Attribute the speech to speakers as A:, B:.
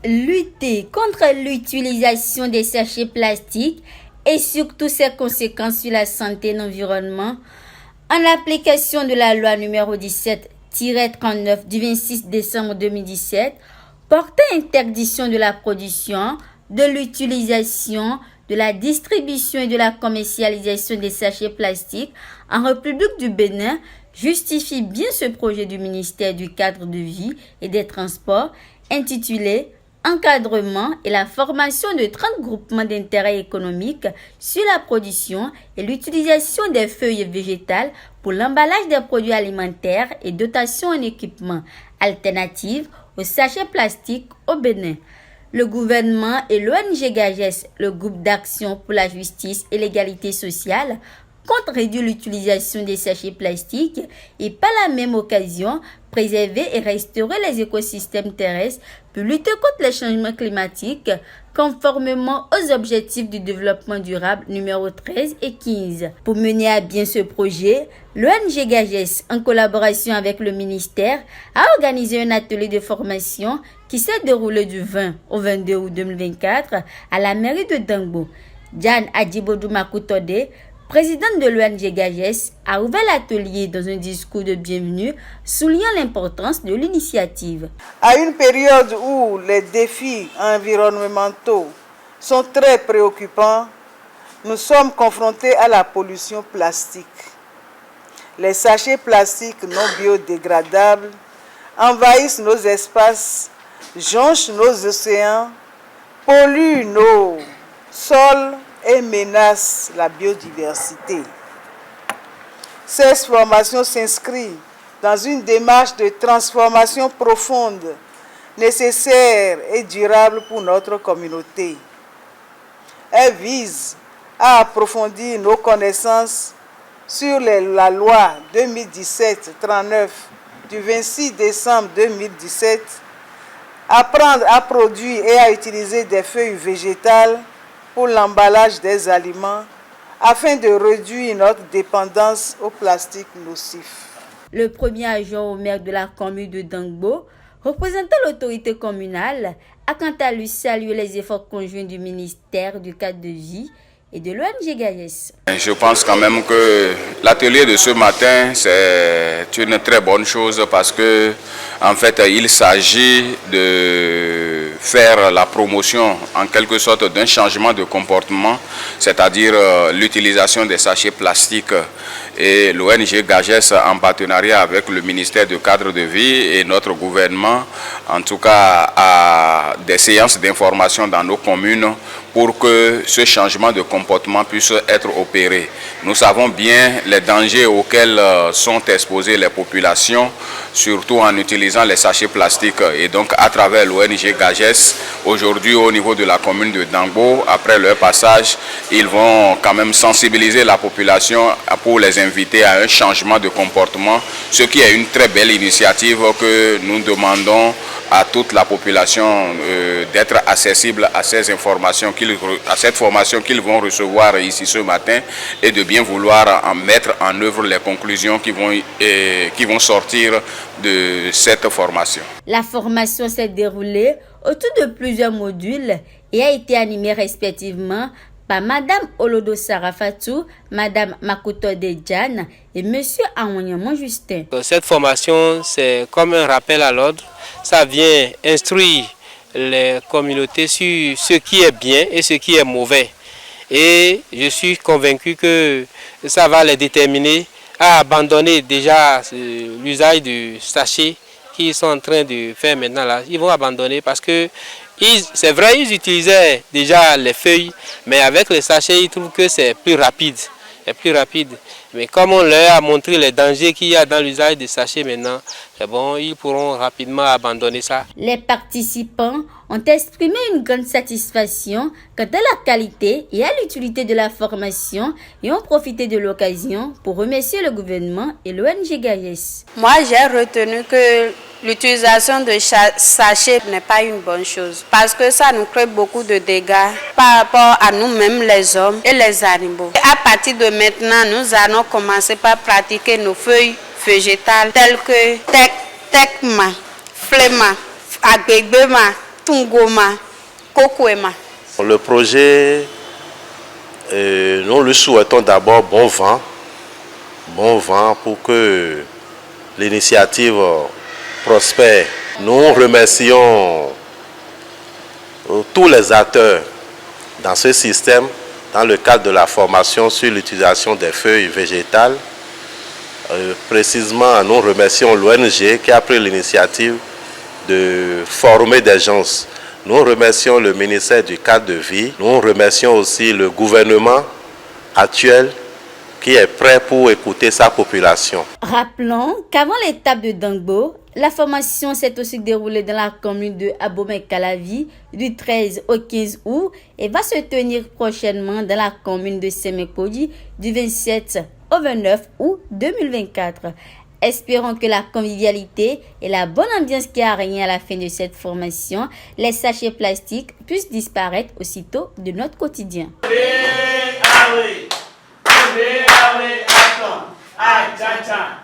A: Lutter contre l'utilisation des sachets plastiques et surtout ses conséquences sur la santé et l'environnement, en application de la loi numéro 17-39 du 26 décembre 2017, portant interdiction de la production, de l'utilisation, de la distribution et de la commercialisation des sachets plastiques en République du Bénin, justifie bien ce projet du ministère du Cadre de vie et des Transports intitulé Encadrement et la formation de 30 groupements d'intérêt économique sur la production et l'utilisation des feuilles végétales pour l'emballage des produits alimentaires et dotation en équipements alternatifs aux sachets plastiques au Bénin. Le gouvernement et l'ONG GAGES, le groupe d'action pour la justice et l'égalité sociale, comptent réduire l'utilisation des sachets plastiques et par la même occasion préserver et restaurer les écosystèmes terrestres pour lutter contre les changements climatiques conformément aux objectifs du développement durable numéro 13 et 15. Pour mener à bien ce projet, l'ONG GAGES, en collaboration avec le ministère, a organisé un atelier de formation qui s'est déroulé du 20 au 22 août 2024 à la mairie de Dangbo. Jan Adjibodou Makutode, présidente de l'ONG GAGES, a ouvert l'atelier dans un discours de bienvenue, soulignant l'importance de l'initiative.
B: À une période où les défis environnementaux sont très préoccupants, nous sommes confrontés à la pollution plastique. Les sachets plastiques non biodégradables envahissent nos espaces, jonchent nos océans, polluent nos sols et menace la biodiversité. Cette formation s'inscrit dans une démarche de transformation profonde, nécessaire et durable pour notre communauté. Elle vise à approfondir nos connaissances sur la loi 2017-39 du 26 décembre 2017, apprendre à produire et à utiliser des feuilles végétales pour l'emballage des aliments afin de réduire notre dépendance au plastique nocif.
A: Le premier adjoint au maire de la commune de Dangbo, représentant l'autorité communale, a quant à lui salué les efforts conjoints du ministère du Cadre de vie et de l'ONG GAGES.
C: Je pense quand même que l'atelier de ce matin, c'est une très bonne chose parce que, en fait, il s'agit de faire la promotion, en quelque sorte, d'un changement de comportement, c'est-à-dire l'utilisation des sachets plastiques. Et l'ONG GAGES, en partenariat avec le ministère du Cadre de vie et notre gouvernement, en tout cas, a des séances d'information dans nos communes pour que ce changement de comportement puisse être opéré. Nous savons bien les dangers auxquels sont exposées les populations, surtout en utilisant les sachets plastiques. Et donc, à travers l'ONG GAGES, aujourd'hui au niveau de la commune de Dangbo, après leur passage, ils vont quand même sensibiliser la population pour les inviter à un changement de comportement, ce qui est une très belle initiative que nous demandons à toute la population d'être accessible à ces informations, à cette formation qu'ils vont recevoir ici ce matin et de bien vouloir en mettre en œuvre les conclusions qui vont sortir de cette formation.
A: La formation s'est déroulée autour de plusieurs modules et a été animée respectivement par Madame Olodo Sarafatou, Madame Makutode Jan et Monsieur Aounyamon Justin.
D: Cette formation, c'est comme un rappel à l'ordre. Ça vient instruire les communautés sur ce qui est bien et ce qui est mauvais. Et je suis convaincu que ça va les déterminer à abandonner déjà l'usage du sachet qu'ils sont en train de faire maintenant là. Ils vont abandonner parce que c'est vrai, ils utilisaient déjà les feuilles, mais avec les sachets, ils trouvent que c'est plus rapide. Mais comme on leur a montré les dangers qu'il y a dans l'usage des sachets maintenant, c'est bon, ils pourront rapidement abandonner ça.
A: Les participants ont exprimé une grande satisfaction quant à la qualité et à l'utilité de la formation et ont profité de l'occasion pour remercier le gouvernement et l'ONG GAGES.
E: Moi, j'ai retenu que l'utilisation de sachets n'est pas une bonne chose parce que ça nous crée beaucoup de dégâts par rapport à nous-mêmes, les hommes et les animaux. Et à partir de maintenant, nous allons commencer par pratiquer nos feuilles végétales telles que tekma, flema, agbègbema, Tungoma, Kokwema.
F: Le projet, nous lui souhaitons d'abord bon vent pour que l'initiative prospère. Nous remercions tous les acteurs dans ce système, dans le cadre de la formation sur l'utilisation des feuilles végétales. Précisément, nous remercions l'ONG qui a pris l'initiative de former des gens. Nous remercions le ministère du cadre de vie. Nous remercions aussi le gouvernement actuel qui est prêt pour écouter sa population.
A: Rappelons qu'avant l'étape de Dangbo, la formation s'est aussi déroulée dans la commune de Abomey-Calavi du 13 au 15 août et va se tenir prochainement dans la commune de Sémékodi du 27 au 29 août 2024. Espérons que la convivialité et la bonne ambiance qui a régné à la fin de cette formation, les sachets plastiques puissent disparaître aussitôt de notre quotidien.
G: Acha,